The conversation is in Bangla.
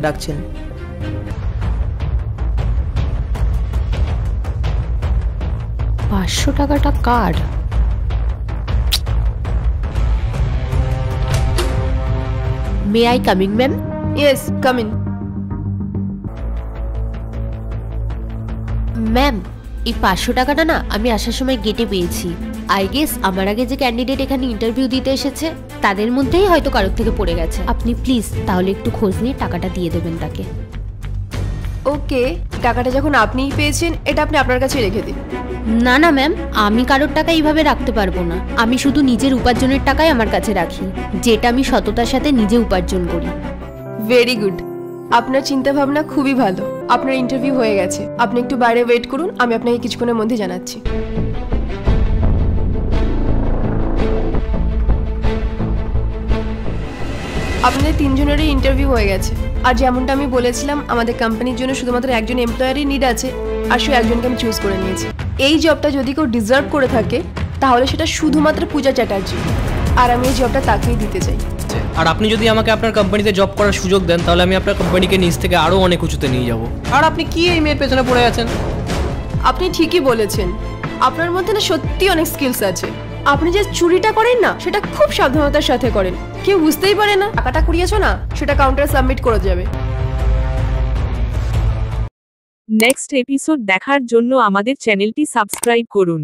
রাখছেন। টাকাটা কার? May I coming ma'am? Yes, come in. Ma'am, এই 500 টাকাটা না আমি আসার সময় গেটে পেয়েছি। আই গেস আমার আগে যে ক্যান্ডিডেট এখানে ইন্টারভিউ দিতে এসেছে তাদের মধ্যেই হয়তো কারোর থেকে পড়ে গেছে। আপনি প্লিজ তাহলে একটু খোঁজ নিয়ে টাকাটা দিয়ে দেবেন তাকে। ওকে, টাকাটা যখন আপনিই পেয়েছেন এটা আপনি আপনার কাছে রেখে দিন। না না ম্যাম, আমি কারোর টাকা এইভাবে রাখতে পারবো না। আমি শুধু নিজের উপার্জনের টাকাই আমার কাছে রাখি, যেটা আমি সততার সাথে নিজে উপার্জন করি। ভেরি গুড, আপনার চিন্তা ভাবনা খুবই ভালো। আপনার ইন্টারভিউ হয়ে গেছে, আপনি একটু বাইরে ওয়েট করুন, আমি আপনাকে কিছুক্ষণের মধ্যে জানাচ্ছি। আপনাদের 3 জনেরই ইন্টারভিউ হয়ে গেছে। আর যেমনটা আমি বলেছিলাম আমাদের কোম্পানির জন্য শুধুমাত্র একজন এমপ্লয়ারই নিড আছে, আর সেই একজনকে আমি চুজ করে নিয়েছি। এই জবটা যদি কেউ ডিজার্ভ করে থাকে তাহলে সেটা শুধুমাত্র পূজা চ্যাটার্জি, আর আমি এই জবটা তাকেই দিতে চাই। আর আপনি যদি আমাকে আপনার কোম্পানিতে জব করার সুযোগ দেন তাহলে আমি আপনার কোম্পানিকে নিচ থেকে আরও অনেক উঁচুতে নিয়ে যাব। আর আপনি কি এই মেয়ের পেছনে পড়ে আছেন? আপনি ঠিকই বলেছেন, আপনার মধ্যে না সত্যি অনেক স্কিলস আছে। আপনি যে চুরিটা করেন না সেটা খুব সাবধানতার সাথে করেন, কেউ বুঝতেই পারে না। টাকাটা কুড়িয়েছো না সেটা কাউন্টারে সাবমিট করে যাবে। নেক্সট এপিসোড দেখার জন্য আমাদের চ্যানেলটি সাবস্ক্রাইব করুন।